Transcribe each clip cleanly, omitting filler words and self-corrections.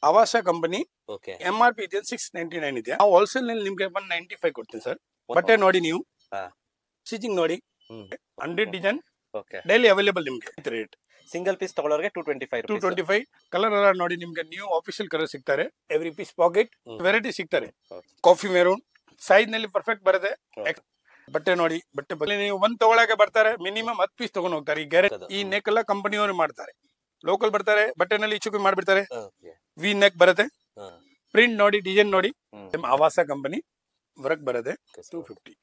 ಆವಾಸ company okay MRP ಇದೆ 699 ಇದೆ. ನಾವು ಹೋಲ್ಸೇಲ್ ನಲ್ಲಿ ನಿಮ್ಗೆ 195 ಕೊಡ್ತೀನಿ ಸರ್. ಬಟ್ಟೆ ನೋಡಿ ನೀವು, ಸ್ಟಿಚಿಂಗ್ ನೋಡಿ, 100 ಡಿಸೈನ್ ಓಕೆ ಡೈಲಿ ಅವೈಲೇಬಲ್ ನಿಮ್ಗೆ ರೇಟ್. ಸಿಂಗಲ್ ಪೀಸ್ ತಗೊಳ್ಳೋರಿಗೆ 225 ಕಲರ್ ಎಲ್ಲ ನೋಡಿ ನಿಮ್ಗೆ ನ್ಯೂ ಆಫಿಷಿಯಲ್ ಕಲರ್ ಸಿಗ್ತಾರೆ. ಎವ್ರಿ ಪೀಸ್ ಪಾಕೆಟ್ ವೆರೈಟಿ ಸಿಗ್ತಾರೆ. ಕಾಫಿ ಮೆರೂನ್ ಸೈಜ್ ನಲ್ಲಿ ಪರ್ಫೆಕ್ಟ್ ಬರುತ್ತೆ. ಬಟ್ಟೆ ನೋಡಿ, ಬಟ್ಟೆ ಬಗ್ಗೆ ನೀವು ಒಂದ್ ತಗೊಳಕ್ಕೆ ಬರ್ತಾರೆ ಮಿನಿಮಮ್ 10 ಪೀಸ್ ತಗೊಂಡು ಹೋಗ್ತಾರೆ. ಈ ಗ್ಯಾರೆಂಟಿ. ಈ ನೆಕ್ ಎಲ್ಲ ಕಂಪನಿಯವರು ಮಾಡ್ತಾರೆ, ಲೋಕಲ್ ಬರ್ತಾರೆ ಬಟ್ಟೆನಲ್ಲಿ ಇಚ್ಚುಕಿ ಮಾಡ್ಬಿಡ್ತಾರೆ. ವಿ ನೆಕ್ ಬರುತ್ತೆ, ಪ್ರಿಂಟ್ ನೋಡಿ, ಡಿಸೈನ್ ನೋಡಿ. ಆವಾಸ ಕಂಪನಿ ವರ್ಕ್ ಬರುತ್ತೆ 250.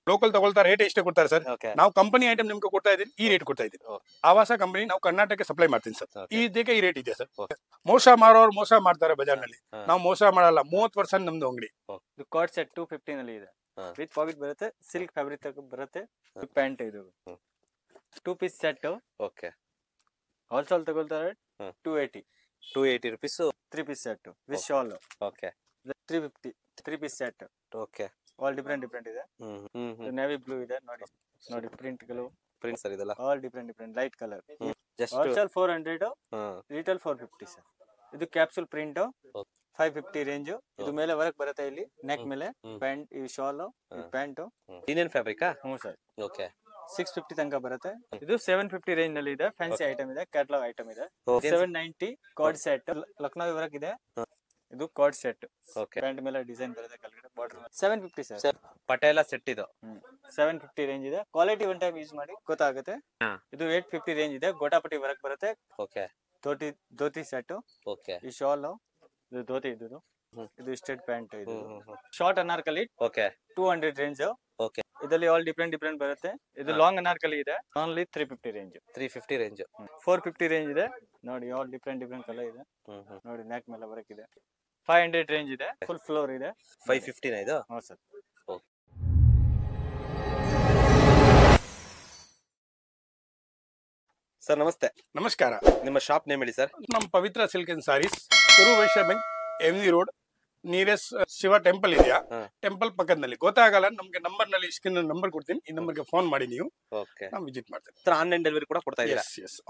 ಲೋಕಲ್ ತಗೊಳ್ತಾರೆ ರೇಟ್ ಎಷ್ಟೇ ಕೊಡ್ತಾರೆ ಸರ್. ನಾವು ಕಂಪನಿ ಐಟಮ್ ನಿಮ್ಗೆ ಕೊಡ್ತಾ ಇದೀನಿ, ಈ ರೇಟ್ ಕೊಡ್ತಾ ಇದೀನಿ. ಆವಾಸ ಕಂಪನಿ ನಾವು ಕರ್ನಾಟಕಕ್ಕೆ ಸಪ್ಲೈ ಮಾಡ್ತೀನಿ ಸರ್. ಇದಕ್ಕೆ ಈ ರೇಟ್ ಇದೆ ಸರ್. ಮೋಸ ಮಾರೋರು ಮೋಸ ಮಾಡ್ತಾರೆ ಬಜಾರ್ನಲ್ಲಿ, ನಾವು ಮೋಸ ಮಾಡಲ್ಲ. 30% ನಮ್ದು ಅಂಗಡಿ. ಕಾರ್ಡ್ ಸೆಟ್ 250 ನಲ್ಲಿ ಇದೆ. ವಿತ್ ಪಾಕೆಟ್ ಬರುತ್ತೆ, ಸಿಲ್ಕ್ ಫ್ಯಾಬ್ರಿಕ್ ಬರುತ್ತೆ, ಪ್ಯಾಂಟ್ ಇದು 2 ಪೀಸ್ ಸೆಟ್. ಓಕೆ ಹೋಲ್ಸೇಲ್ ತಗೊಳ್ತಾರೆ 280 rupees 3 piece set with shawl. Okay 350 3 piece set. Okay all different ಇದೆ. ನೇವಿ ಬ್ಲೂ ಇದೆ ನೋಡಿ, ನೋಡಿ ಪ್ರಿಂಟ್ ಗಳು, ಪ್ರಿಂಟ್ ಸರ್ ಇದೆಲ್ಲ all different light colour. Just wholesale 400, retail 450 sir. ಇದು ಕ್ಯಾಪ್ಸೂಲ್ ಪ್ರಿಂಟ್ 550 ರೇಂಜ್. ಇದು ಮೇಲೆ ವರ್ಕ್ ಬರುತ್ತೆ, ಇಲ್ಲಿ ನೆಕ್ ಮೇಲೆ ಪ್ಯಾಂಟ್, ಈ ಶಾಲ್, ಪ್ಯಾಂಟ್ ಲಿನನ್ ಫ್ಯಾಬ್ರಿಕಾ. ಸರ್. ಓಕೆ 650 ತನಕ ಬರುತ್ತೆ. ಇದು 750 ರೇಂಜ್ ನಲ್ಲಿ ಇದೆ. ಫ್ಯಾನ್ಸಿ ಐಟಮ್ ಇದೆ, ಕ್ಯಾಟಲಾಗ್ ಐಟಮ್ ಇದೆ. 790 ಕಾರ್ಡ್ ಸೆಟ್, ಲಕ್ನೋ ವರ್ಕ್ ಇದೆ. ಇದು ಕಾರ್ಡ್ ಸೆಟ್. ಓಕೆ ಪ್ಯಾಂಟ್ ಮೇಲೆ ಡಿಸೈನ್ ಬರುತ್ತೆ, ಕೆಳಗಡೆ ಬಾರ್ಡರ್ 750 ಸರ್. ಪಟೇಲ ಸೆಟ್ ಇದು 750 ರೇಂಜ್ ಇದೆ. ಕ್ವಾಲಿಟಿ ಒನ್ ಟೈಮ್ ಯೂಸ್ ಮಾಡಿ ಗೊತ್ತಾಗುತ್ತೆ. ಇದು 850 ರೇಂಜ್ ಇದೆ. ಗೋಟಾಪಟ್ಟಿ ವರ್ಕ್ ಬರುತ್ತೆ. Okay dhoti set. ಓಕೆ ಈ ಶಾಲ್, ಇದು ಧೋತಿ, ಇದು ಸ್ಟ್ರೇಟ್ ಪ್ಯಾಂಟ್, ಇದು short Anarkali. Okay 200 range. Okay ಇದರಲ್ಲಿ ಆಲ್ ಡಿಫರೆಂಟ್ ಬರುತ್ತೆ. ಇದು ಲಾಂಗ್ ಅನಾರ್ಕಲಿ ಇದೆ, ಓನ್ಲಿ 350 ರೇಂಜ್. 350 ರೇಂಜ್. 450 ರೇಂಜ್ ಇದೆ ನೋಡಿ, ಆಲ್ ಡಿಫರೆಂಟ್ ಕಲರ್ ಇದೆ ನೋಡಿ. ನೆಕ್ ಮೇಲೆ ವರ್ಕ್ ಇದೆ. 500 ರೇಂಜ್ ಇದೆ, ಫುಲ್ ಫ್ಲೋರ್ ಇದೆ. 550 ಇದು. ಹೌದು ಸರ್. ಸರ್ ನಮಸ್ತೆ. ನಮಸ್ಕಾರ. ನಿಮ್ಮ ಶಾಪ್ ನೇಮ್ ಹೇಳಿ ಸರ್. ನಮ್ಮ Pavitra silk and sarees, Karur Vysya bank, MV road, nearest Shiva temple ಇದೆಯಾ, ಟೆಂಪಲ್ ಪಕ್ಕದಲ್ಲಿ. ಗೊತ್ತಾಗಲ್ಲ ನಮ್ಗೆ ನಂಬರ್ ನಲ್ಲಿ ಸ್ಕ್ರೀನ್ ನಂಬರ್ ಕೊಡ್ತೀನಿ, ಈ ನಂಬರ್ಗೆ ಫೋನ್ ಮಾಡಿ ನೀವು, ನಾವು ವಿಸಿಟ್ ಮಾಡ್ತೇವೆ. ಸರ್ ಆನ್ಲೈನ್ ಡೆಲಿವರಿ ಕೂಡ ಕೊಡ್ತಾ ಇದ್ದೀರಾ?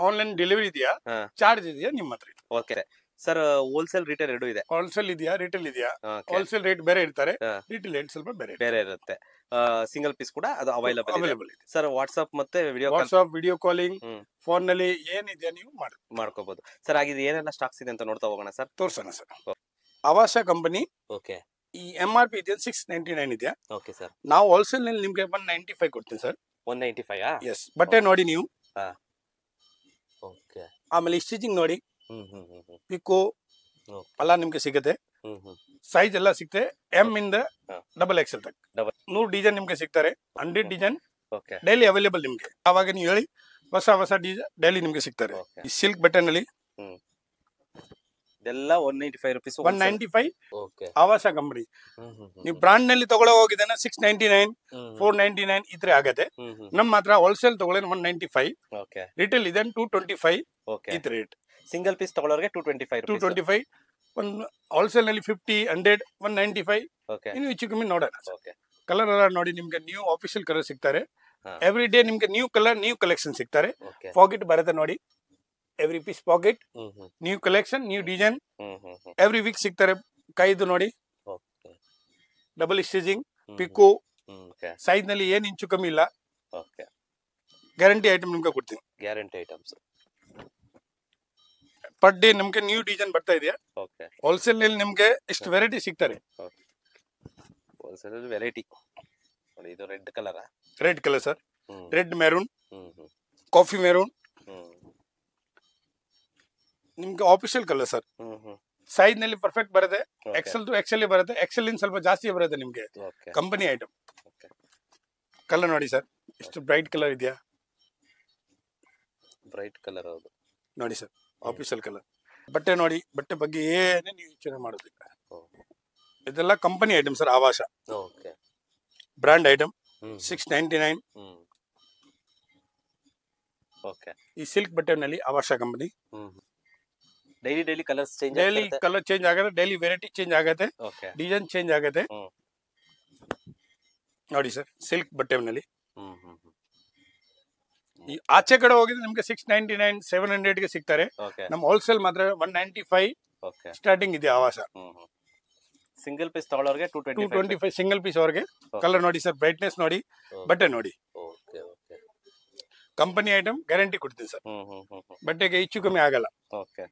ಆನ್ಲೈನ್ ಡೆಲಿವರಿ ಇದೆಯಾ, ಚಾರ್ಜ್ ಇದೆಯಾ ನಿಮ್ಮ ಹತ್ರ? ಓಕೆ ಸರ್, ಹೋಲ್ಸೇಲ್ ರಿಟೇಲ್ ಎರಡು ಇದೆ. ಹೋಲ್ಸೇಲ್ ಇದೆಯಾ, ರಿಟೇಲ್ ಇದೆಯಾ? ಹೋಲ್ಸೇಲ್ ರೇಟ್ ಬೇರೆ ಇರ್ತಾರೆ, ರಿಟೇಲ್ ರೇಟ್ ಸ್ವಲ್ಪ ಬೇರೆ ಇರುತ್ತೆ. ಸಿಂಗಲ್ ಪೀಸ್ ಕೂಡ ಅದು ಅವೈಲಬಲ್ ಇದೆ ಸರ್. ವಾಟ್ಸ್ಆಪ್ ಮತ್ತೆ ವಿಡಿಯೋ ಕಾಲಿಂಗ್, ಫೋನ್ ನಲ್ಲಿ ಏನಿದೆಯಾ ನೀವು ಮಾಡ್ಕೋಬಹುದು ಸರ್. ಹಾಗಿದ್ರೆ ಏನೆಲ್ಲ ಸ್ಟಾಕ್ಸ್ ಇದೆ ಅಂತ ನೋಡ್ತಾ ಹೋಗೋಣ ಸರ್. ತೋರ್ಸೋಣ ಸರ್. ಆವಾಸ ಕಂಪನಿ ಓಕೆ ಈ MRP ಇದೆ 699 ಇದೆ. Okay sir. ನಾವು ಹೋಲ್ಸೇಲ್ ನಲ್ಲಿ ನಿಮ್ಗೆ 195 ಕೊಡ್ತೀನಿ ಸರ್. 195? ಎಸ್. ಬಟ್ಟೆ ನೋಡಿ ನೀವು, ಓಕೆ. ಆಮೇಲೆ ಸ್ಟಿಚಿಂಗ್ ನೋಡಿ, ಪಿಕೋ ಎಲ್ಲ ನಿಮ್ಗೆ ಸಿಗುತ್ತೆ. ಸೈಜ್ ಎಲ್ಲ ಸಿಗುತ್ತೆ, M ಇಂದ XXL ತನಕ 100 ಡಿಸೈನ್ ನಿಮ್ಗೆ ಸಿಗ್ತಾರೆ. 100 ಡಿಸೈನ್ ಡೈಲಿ ಅವೈಲೇಬಲ್ ನಿಮ್ಗೆ. ಆವಾಗ ನೀವು ಹೇಳಿ, ಹೊಸ ಡಿಸೈನ್ ಡೈಲಿ ನಿಮ್ಗೆ ಸಿಗ್ತಾರೆ. ಈ ಸಿಲ್ಕ್ ಬಟ್ಟೆ ನಲ್ಲಿ ಇದೆಲ್ಲ 195 rupees. 195 ಆವಾಸ ಕಂಪನಿ. ನೀವು ಬ್ರಾಂಡ್ ನಲ್ಲಿ ತಗೊಳ್ಳೋ ಹೋಗಿದ್ದಾನೆ 699, 499 ಈ ತರ ಆಗತ್ತೆ. ನಮ್ಮ ಹತ್ರ ಹೋಲ್ಸೇಲ್ ತಗೊಳ್ಳೋ 195, ರಿಟೇಲ್ ಇದೆ 225 ಈ ತರ ರೇಟ್. Single piece ತಗೊಳ್ಳೋರಿಗೆ 225. ಒಂದು ಹೋಲ್ಸೇಲ್ ನಲ್ಲಿ 50, 100, 195 ಇನ್ನು ಹೆಚ್ಚು ಕಮ್ಮಿ ನೋಡೋಣ. ಕಲರ್ ಎಲ್ಲ ನೋಡಿ, ನಿಮ್ಗೆ ನ್ಯೂ ಆಫಿಷಿಯಲ್ ಕಲರ್ ಸಿಗ್ತಾರೆ. ಎವ್ರಿ ಡೇ ನಿಮ್ಗೆ ನ್ಯೂ ಕಲರ್, ನ್ಯೂ ಕಲೆಕ್ಷನ್ ಸಿಗ್ತಾರೆ. ಪಾಕೆಟ್ ಬರುತ್ತೆ ನೋಡಿ, every piece pocket, new collection, new design every week ಸಿಗ್ತಾರೆ. ಕೈದು ನೋಡಿ, ಡಬಲ್ ಸ್ಟಿಚಿಂಗ್, ಪಿಕೋ ಸೈಜ್ ನಲ್ಲಿ ಏನ್ ಇಂಚು ಕಮ್ಮಿ ಇಲ್ಲ. ಗ್ಯಾರಂಟಿ ಐಟಮ್ ನಿಮ್ಗೆ ಕೊಡ್ತೀನಿ. ಗ್ಯಾರಂಟಿ ಐಟಮ್ಸ್ ಪರ್ ಡೇ ನಮ್ಗೆ ನ್ಯೂ ಡಿಸೈನ್ ಬರ್ತಾ ಇದೆಯಾ. ಹೋಲ್ಸೇಲ್ ನಲ್ಲಿ ನಿಮ್ಗೆ ಎಷ್ಟು ವೆರೈಟಿ ಸಿಗ್ತಾರೆ. ಹೋಲ್ಸೇಲ್ ವೆರೈಟಿ ನೋಡಿ. ಇದು red colour sir. Red maroon, coffee maroon ನಿಮ್ಗೆ ಆಫಿಷಿಯಲ್ ಕಲರ್ ಸರ್. ಸೈಜ್ ನಲ್ಲಿ ಪರ್ಫೆಕ್ಟ್ ಬರುತ್ತೆ. XL to XL ಬರುತ್ತೆ. XL ಇನ್ ಸ್ವಲ್ಪ ಜಾಸ್ತಿ ಬರುತ್ತೆ ನಿಮ್ಗೆ. Company item. ಕಲರ್ ನೋಡಿ ಸರ್, ಎಷ್ಟು ಬ್ರೈಟ್ ಕಲರ್ ಇದೆಯಾ. ಬ್ರೈಟ್ ಕಲರ್ ಹೌದು ನೋಡಿ ಸರ್, ಆಫಿಷಿಯಲ್ ಕಲರ್. ಬಟ್ಟೆ ನೋಡಿ, ಬಟ್ಟೆ ಬಗ್ಗೆ ಏನೇ ನೀವು ಯೋಚನೆ ಮಾಡೋದಿಲ್ಲ. ಇದೆಲ್ಲ ಕಂಪನಿ ಐಟಮ್ ಸರ್. ಆವಾಸ ಬ್ರಾಂಡ್ ಐಟಮ್ 699. ಈ ಸಿಲ್ಕ್ ಬಟ್ಟೆ ನಲ್ಲಿ ಆವಾಸ company. Daily colours change, daily colour change ಆಗುತ್ತೆ, ಡೈಲಿ ವೆರೈಟಿ ಚೇಂಜ್ ಆಗುತ್ತೆ, ಡಿಸೈನ್ ಚೇಂಜ್ ಆಗುತ್ತೆ ನೋಡಿ ಸರ್. ಸಿಲ್ಕ್ ಬಟ್ಟೆನಲ್ಲಿ ಈ ಆಚೆ ಕಡೆ ಹೋಗಿದ್ರೆ ನಿಮ್ಗೆ 699, 700 ಗೆ ಸಿಗ್ತಾರೆ. ನಮ್ಮ ಹೋಲ್ಸೇಲ್ ಮಾತ್ರ 195, ಓಕೆ ಸ್ಟಾರ್ಟಿಂಗ್ ಇದೆ ಆವಾಸ. ಸಿಂಗಲ್ ಪೀಸ್ ತಗೊಳ್ಳೋರಿಗೆ 225 ಸಿಂಗಲ್ ಪೀಸ್ ಅವ್ರಿಗೆ. ಕಲರ್ ನೋಡಿ ಸರ್, ಬ್ರೈಟ್ನೆಸ್ ನೋಡಿ, ಬಟ್ಟೆ ನೋಡಿ. Okay okay company item guarantee ಕೊಡ್ತೀನಿ ಸರ್. ಬಟ್ಟೆಗೆ ಹೆಚ್ಚು ಕಮ್ಮಿ ಆಗಲ್ಲ. ಓಕೆ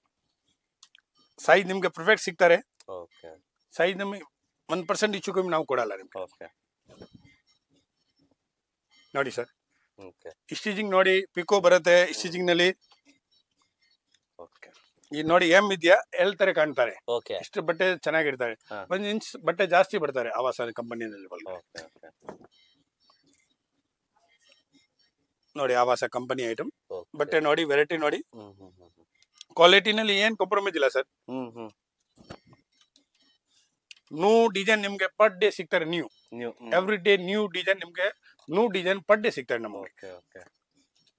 ಸೈಜ್ ನಿಮ್ಗೆ ಪರ್ಫೆಕ್ಟ್ ಸಿಗ್ತಾರೆ. ಓಕೆ ಸೈಜ್ ನಮಗೆ 1% ಹೆಚ್ಚು ಕಮ್ಮಿ ನಾವು ಕೊಡಲ್ಲ ನಿಮ್ಗೆ. ಓಕೆ ನೋಡಿ ಸರ್, ಓಕೆ ಸ್ಟಿಚಿಂಗ್ ನೋಡಿ, ಪಿಕೋ ಬರುತ್ತೆ ಸ್ಟಿಚಿಂಗ್ ನಲ್ಲಿ. ಓಕೆ ಈ ನೋಡಿ ಎಂ ಇದೆಯಾ, ಎಲ್ ತರ ಕಾಣ್ತಾರೆ. ಓಕೆ ಇಷ್ಟು ಬಟ್ಟೆ ಚೆನ್ನಾಗಿರ್ತಾರೆ. 1 ಇಂಚ್ ಬಟ್ಟೆ ಜಾಸ್ತಿ ಬರ್ತಾರೆ ಆವಾಸ ಕಂಪನಿಯಲ್ಲಿ. ಓಕೆ ಓಕೆ ನೋಡಿ ಆವಾಸ ಕಂಪನಿ ಐಟಮ್ ಬಟ್ಟೆ ನೋಡಿ, ವೆರೈಟಿ ನೋಡಿ. ಕ್ವಾಲಿಟಿನಲ್ಲಿ ಏನ್ ಕಾಂಪ್ರಮೈಸ್ ಇಲ್ಲ ಸರ್. ನ್ಯೂ ಡಿಸೈನ್ ನಿಮ್ಗೆ ಪರ್ ಡೇ ಸಿಗ್ತಾರೆ. New every day new design ನಿಮ್ಗೆ, ನ್ಯೂ ಡಿಸೈನ್ ಪರ್ ಡೇ ಸಿಗ್ತಾರೆ ನಮಗೆ.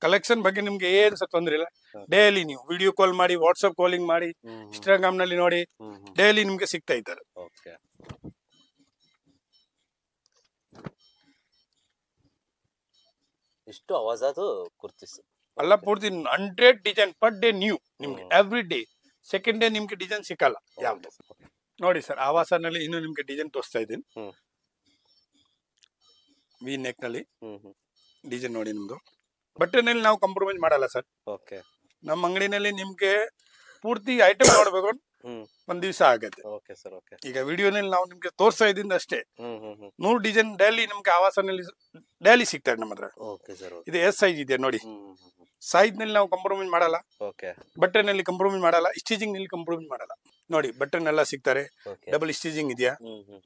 ಕಲೆಕ್ಷನ್ ಬಗ್ಗೆ ನಿಮ್ಗೆ ಏನ್ ಸಹ ತೊಂದ್ರೆ ಇಲ್ಲ. ಡೈಲಿ ನೀವು ವಿಡಿಯೋ ಕಾಲ್ ಮಾಡಿ, ವಾಟ್ಸ್ಆಪ್ ಕಾಲಿಂಗ್ ಮಾಡಿ, ಇನ್ಸ್ಟಾಗ್ರಾಮ್ ನಲ್ಲಿ ನೋಡಿ, ಡೈಲಿ ನಿಮ್ಗೆ ಸಿಗ್ತಾ ಇದ್ದಾರೆ. ಇಷ್ಟು ಆವಾಜಾದು ಕುರ್ತೀಸ್ ಅಲ್ಲ, ಪೂರ್ತಿ 100 ಡಿಸೈನ್ ಪರ್ ಡೇ ನ್ಯೂ ನಿಮ್ಗೆ. ಎವ್ರಿ ಡೇ ಸೆಕೆಂಡ್ ಡೇ ನಿಮ್ಗೆ ಡಿಸೈನ್ ಸಿಕ್ಕಲ್ಲ ಯಾವ್ದು. ನೋಡಿ ಸರ್, ಆವಾಸನಲ್ಲಿ ಇನ್ನು ನಿಮ್ಗೆ ಡಿಸೈನ್ ತೋರಿಸ್ತಾ ಇದ್ದೀನಿ. ವಿ ನೆಕ್ ನಲ್ಲಿ ಡಿಸೈನ್ ನೋಡಿ ನಿಮ್ದು. ಬಟ್ಟೆನಲ್ಲಿ ನಾವು ಕಾಂಪ್ರಮೈಸ್ ಮಾಡಲ್ಲ ಸರ್. ಓಕೆ ನಮ್ಮ ಅಂಗಡಿನಲ್ಲಿ ನಿಮ್ಗೆ ಪೂರ್ತಿ ಐಟಮ್ ನೋಡ್ಬೇಕು ಒಂದ್ ದಿವಸ ಆಗತ್ತೆ. Okay sir. ಓಕೆ ಈಗ ವಿಡಿಯೋನಲ್ಲಿ ನಾವು ನಿಮ್ಗೆ ತೋರಿಸ್ತಾ ಇದ್ದೀನಿ ಅಷ್ಟೇ. 100 ಡಿಸೈನ್ ಡೈಲಿ ನಿಮ್ಗೆ ಆವಾಸನಲ್ಲಿ ಡೈಲಿ ಸಿಗ್ತಾರೆ ನಮ್ಮ ಹತ್ರ. Okay sir. ಇದು ಎಸ್ ಸೈಜ್ ಇದೆ ನೋಡಿ. ಸೈಜ್ ನಲ್ಲಿ ನಾವು ಕಾಂಪ್ರಮೈಸ್ ಮಾಡಲ್ಲ. ಓಕೆ ಬಟ್ಟೆನಲ್ಲಿ ಕಾಂಪ್ರಮೈಸ್ ಮಾಡಲ್ಲ, ಸ್ಟಿಚಿಂಗ್ ನಲ್ಲಿ ಕಾಂಪ್ರಮೈಸ್ ಮಾಡಲ್ಲ. ನೋಡಿ ಬಟ್ಟೆನೆಲ್ಲ ಸಿಗ್ತಾರೆ, ಡಬಲ್ ಸ್ಟಿಚಿಂಗ್ ಇದೆಯಾ.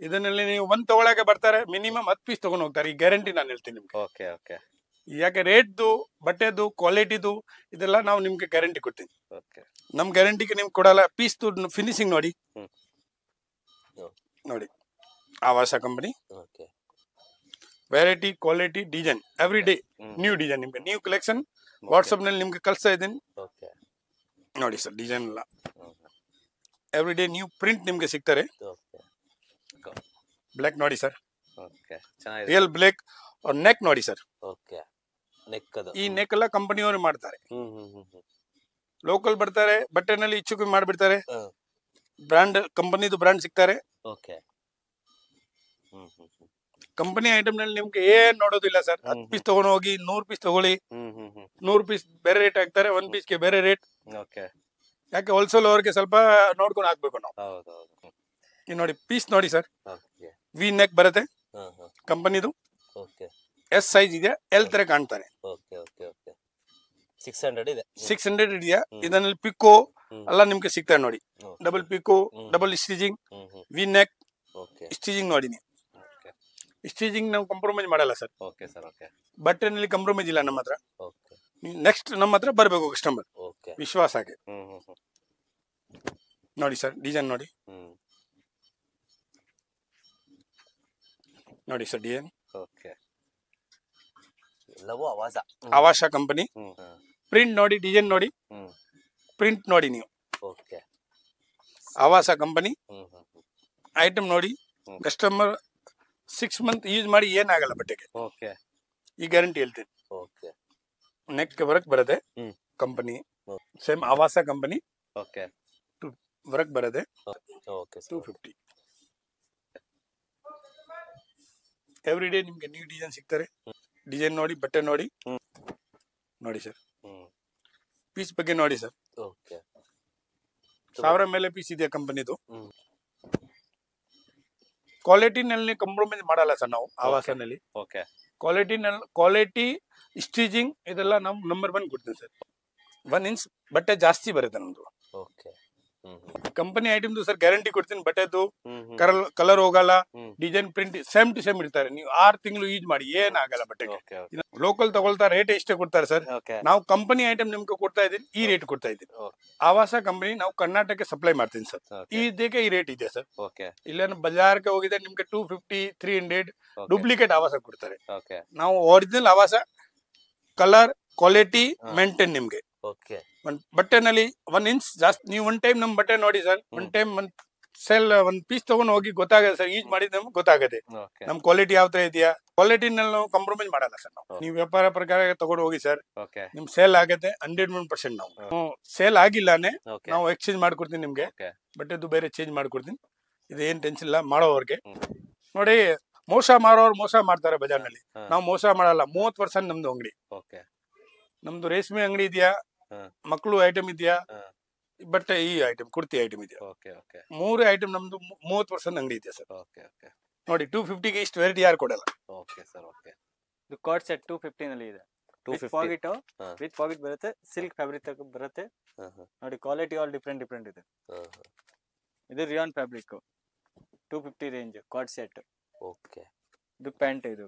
ಇದನ್ನಲ್ಲಿ ನೀವು ಒಂದ್ ತಗೊಳಕ್ಕೆ ಬರ್ತಾರೆ, ಮಿನಿಮಮ್ 10 ಪೀಸ್ ತಗೊಂಡ್ ಹೋಗ್ತಾರೆ. ಈ ಗ್ಯಾರಂಟಿ ನಾನು ಹೇಳ್ತೀನಿ ನಿಮ್ಗೆ. ಓಕೆ ಓಕೆ ಯಾಕೆ ರೇಟ್ದು, ಬಟ್ಟೆದು, ಕ್ವಾಲಿಟಿದು ಇದೆಲ್ಲ ನಾವು ನಿಮ್ಗೆ ಗ್ಯಾರಂಟಿ ಕೊಡ್ತೀನಿ. ಓಕೆ ನಮ್ ಗ್ಯಾರಂಟಿಗೆ ನಿಮ್ಗೆ ಕೊಡಲ್ಲ. ಪೀಸ್ ಫಿನಿಶಿಂಗ್ ನೋಡಿ. ನೋಡಿ ಆವಾಸ company okay variety, quality, design every day new design ನಿಮ್ಗೆ, ನ್ಯೂ ಕಲೆಕ್ಷನ್ ವಾಟ್ಸ್ಆಪ್ ನಲ್ಲಿ ನಿಮ್ಗೆ ಕಳಿಸ್ತಾ ಇದ್ದೀನಿ. ಓಕೆ ನೋಡಿ ಸರ್, ಡಿಸೈನ್ ಎಲ್ಲ ಎವ್ರಿ ಡೇ ನ್ಯೂ ಪ್ರಿಂಟ್ ನಿಮ್ಗೆ ಸಿಗ್ತಾರೆ. ಬ್ಲ್ಯಾಕ್ ನೋಡಿ ಸರ್, ಓಕೆ ಚೆನ್ನಾಗಿದೆ. Real black. ನೆಕ್ ನೋಡಿ ಸರ್, ಓಕೆ ನೆಕ್ ಅದು ಈ ನೆಕ್ ಎಲ್ಲ ಕಂಪನಿಯವರು ಮಾಡ್ತಾರೆ. ಲೋಕಲ್ ಬರ್ತಾರೆ, ಬಟ್ಟೆನಲ್ಲಿ ಇಚ್ಚುಕಿ ಮಾಡ್ಬಿಡ್ತಾರೆ. ಬ್ರಾಂಡ್ ಕಂಪನಿದು ಬ್ರಾಂಡ್ ಸಿಗ್ತಾರೆ. ಓಕೆ ಕಂಪನಿ ಐಟಮ್ ನಲ್ಲಿ ನಿಮ್ಗೆ ಏನ್ ನೋಡೋದಿಲ್ಲ ಸರ್. 10 ಪೀಸ್ ತಗೊಂಡು ಹೋಗಿ 100 ಪೀಸ್ ತಗೊಳ್ಳಿ. 100 ಪೀಸ್ ಬೇರೆ ರೇಟ್ ಹಾಕ್ತಾರೆ, 1 ಪೀಸ್ಗೆ ಬೇರೆ ರೇಟ್. ಓಕೆ ಯಾಕೆ ಹೋಲ್ಸೇಲ್ ಅವ್ರಿಗೆ ಸ್ವಲ್ಪ ನೋಡ್ಕೊಂಡು ಹಾಕ್ಬೇಕು ನಾವು. ಹೌದೌದು. ಈ ನೋಡಿ ಪೀಸ್ ನೋಡಿ ಸರ್, ಓಕೆ ವಿ ನೆಕ್ ಬರುತ್ತೆ ಕಂಪನಿದು. ಓಕೆ ಎಸ್ ಸೈಜ್ ಇದೆ, ಎಲ್ ತರ ಕಾಣ್ತಾರೆ. ಓಕೆ ಓಕೆ ಓಕೆ 600 ಇದೆ. 600 ಇದೆಯಾ. ಇದರಲ್ಲಿ ಪಿಕೋ ಎಲ್ಲ ನಿಮ್ಗೆ ಸಿಗ್ತಾರೆ ನೋಡಿ. Double picot, double stitching, V neck stitching ನೋಡಿ. ನೀವು ಸ್ಟಿಚಿಂಗ್ ನಾವು ಕಾಂಪ್ರಮೈಸ್ ಮಾಡಲ್ಲ ಸರ್. Okay sir. ಓಕೆ ಬಟ್ಟೆನಲ್ಲಿ ಕಾಂಪ್ರಮೈಸ್ ಇಲ್ಲ ನಮ್ಮ ಹತ್ರ. ಓಕೆ ನೆಕ್ಸ್ಟ್ ನಮ್ಮ ಹತ್ರ ಬರಬೇಕು ಕಸ್ಟಮರ್, ಓಕೆ ವಿಶ್ವಾಸ ಆಗಿ. ನೋಡಿ ಸರ್, ಡಿಸೈನ್ ನೋಡಿ. ನೋಡಿ ಸರ್ ಡಿಸೈನ್. ಓಕೆ ಎಲ್ಲವೂ ಆವಾಜ. ಆವಾಸ ಕಂಪನಿ. ಪ್ರಿಂಟ್ ನೋಡಿ, ಡಿಸೈನ್ ನೋಡಿ, ಪ್ರಿಂಟ್ ನೋಡಿ ನೀವು. ಓಕೆ ಆವಾಸ ಕಂಪನಿ ಐಟಮ್ ನೋಡಿ. ಕಸ್ಟಮರ್ 6 ಮಂತ್ ಯೂಸ್ ಮಾಡಿ ಏನಾಗಲ್ಲ ಬಟ್ಟೆಗೆ. ಓಕೆ ಈ ಗ್ಯಾರಂಟಿ ಹೇಳ್ತೀನಿ. ಓಕೆ ನೆಕ್ ವರ್ಕ್ ಬರುತ್ತೆ ಕಂಪನಿ, ಸೇಮ್ ಆವಾಸ ಕಂಪನಿ. ಓಕೆ ವರ್ಕ್ ಬರುತ್ತೆ. ಓಕೆ 250 ಎವ್ರಿ ಡೇ ನಿಮ್ಗೆ ನ್ಯೂ ಡಿಸೈನ್ ಸಿಗ್ತಾರೆ. ಡಿಸೈನ್ ನೋಡಿ, ಬಟ್ಟೆ ನೋಡಿ. ನೋಡಿ ಸರ್, ಪೀಸ್ ಬಗ್ಗೆ ನೋಡಿ ಸರ್. ಓಕೆ 1000 ಮೇಲೆ ಪೀಸ್ ಇದೆ ಕಂಪನಿದು. ಕ್ವಾಲಿಟಿನಲ್ಲಿ ಕಾಂಪ್ರಮೈಸ್ ಮಾಡಲ್ಲ ಸರ್ ನಾವು ಆವಾಸನಲ್ಲಿ. ಓಕೆ ಕ್ವಾಲಿಟಿ ಸ್ಟಿಚಿಂಗ್ ಇದೆಲ್ಲ ನಾವು ನಂಬರ್ 1 ಕೊಡ್ತೀವಿ ಸರ್. 1 ಇಂಚ್ ಬಟ್ಟೆ ಜಾಸ್ತಿ ಬರುತ್ತೆ ನಮ್ದು. ಓಕೆ ಕಂಪನಿ ಐಟಮ್ದು ಸರ್ ಗ್ಯಾರಂಟಿ ಕೊಡ್ತೀನಿ. ಬಟ್ಟೆದು ಕಲರ್ ಹೋಗಲ್ಲ, design print same to same ಇರ್ತಾರೆ. ನೀವು 6 ತಿಂಗಳು ಯೂಸ್ ಮಾಡಿ ಏನಾಗಲ್ಲ ಬಟ್ಟೆಗೆ. ಲೋಕಲ್ ತಗೊಳ್ತಾ ರೇಟ್ ಎಷ್ಟೇ ಕೊಡ್ತಾರೆ ಸರ್. ನಾವು ಕಂಪನಿ ಐಟಮ್ ನಿಮ್ಗೆ ಕೊಡ್ತಾ ಇದ್ದೀನಿ, ಈ ರೇಟ್ ಕೊಡ್ತಾ ಇದ್ದೀನಿ. ಆವಾಸ ಕಂಪನಿ ನಾವು ಕರ್ನಾಟಕಕ್ಕೆ ಸಪ್ಲೈ ಮಾಡ್ತೀನಿ ಸರ್. ಇದಕ್ಕೆ ಈ ರೇಟ್ ಇದೆ ಸರ್. ಇಲ್ಲ ಬಜಾರ್ಗೆ ಹೋಗಿದೆ ನಿಮ್ಗೆ 250, 300 ಡೂಪ್ಲಿಕೇಟ್ ಆವಾಸ ಕೊಡ್ತಾರೆ. ನಾವು ಒರಿಜಿನಲ್ ಆವಾಸ, ಕಲರ್, ಕ್ವಾಲಿಟಿ ಮೇಂಟೈನ್ ನಿಮ್ಗೆ. ಬಟ್ಟೆನಲ್ಲಿ 1 ಇಂಚ್ ಜಾಸ್ತಿ. ನೀವು 1 ಟೈಮ್ ನಮ್ ಬಟ್ಟೆ ನೋಡಿ ಸರ್. 1 ಟೈಮ್ ಸೇಲ್ ಒಂದ್ ಪೀಸ್ ತಗೊಂಡು ಹೋಗಿ ಗೊತ್ತಾಗತ್ತೆ ಸರ್, ಯೂಸ್ ಮಾಡಿದ ನಮ್ಗೆ ಗೊತ್ತಾಗತ್ತೆ ಓಕೆ ನಮ್ ಕ್ವಾಲಿಟಿ ಯಾವ ತರ ಇದೆಯಾ. ಕ್ವಾಲಿಟಿನಲ್ಲಿ ನಾವು ಕಾಂಪ್ರಮೈಸ್ ಮಾಡಲ್ಲ ಸರ್ ನಾವು. ನೀವು ವ್ಯಾಪಾರ ಪ್ರಕಾರ ತಗೊಂಡು ಹೋಗಿ ಸರ್, ಓಕೆ ನಿಮ್ ಸೇಲ್ ಆಗತ್ತೆ 100% ನಾವು ಸೇಲ್ ಆಗಿಲ್ಲಾನೆ ಓಕೆ ನಾವು ಎಕ್ಸ್ಚೇಂಜ್ ಮಾಡ್ಕೊಡ್ತೀನಿ ನಿಮ್ಗೆ. ಓಕೆ ಬಟ್ಟೆದು ಬೇರೆ ಚೇಂಜ್ ಮಾಡ್ಕೊಡ್ತೀನಿ, ಇದು ಏನ್ ಟೆನ್ಷನ್ ಇಲ್ಲ ಮಾಡೋರ್ಗೆ. ನೋಡಿ, ಮೋಸ ಮಾರೋರು ಮೋಸ ಮಾಡ್ತಾರೆ ಬಜಾರ್ನಲ್ಲಿ, ನಾವು ಮೋಸ ಮಾಡಲ್ಲ. 30% ನಮ್ದು ಅಂಗಡಿ, ಓಕೆ ನಮ್ದು ರೇಷ್ಮೆ ಅಂಗಡಿ ಇದೆಯಾ, ಮಕ್ಕಳು ಐಟಮ್ ಇದೆಯಾ, ಬಟ್ಟೆ ಈ ಐಟಮ್ ಕುರ್ತಿ ಐಟಮ್ ಇದೆಯಾ, ಓಕೆ ಓಕೆ 3 ಐಟಮ್ ನಮ್ದು 30% ಅಂಗಡಿ ಇದೆ ಸರ್. ಓಕೆ ಓಕೆ ನೋಡಿ 250 ಗೆ ಇಷ್ಟು ವೆರೈಟಿ ಯಾರು ಕೊಡಲ್ಲ. Okay sir okay. ಇದು ಕಾರ್ಡ್ ಸೆಟ್ 250 ನಲ್ಲಿ ಇದೆ. 250 ಪಾಕೆಟ್ ವಿತ್ ಪಾಕೆಟ್ ಬರುತ್ತೆ, ಸಿಲ್ಕ್ ಫ್ಯಾಬ್ರಿಕ್ ಬರುತ್ತೆ. ನೋಡಿ ಕ್ವಾಲಿಟಿ ಆಲ್ ಡಿಫ್ರೆಂಟ್ ಇದೆ. ಇದು rayon fabric 250 range card set. Okay. ಇದು ಪ್ಯಾಂಟ್ ಇದು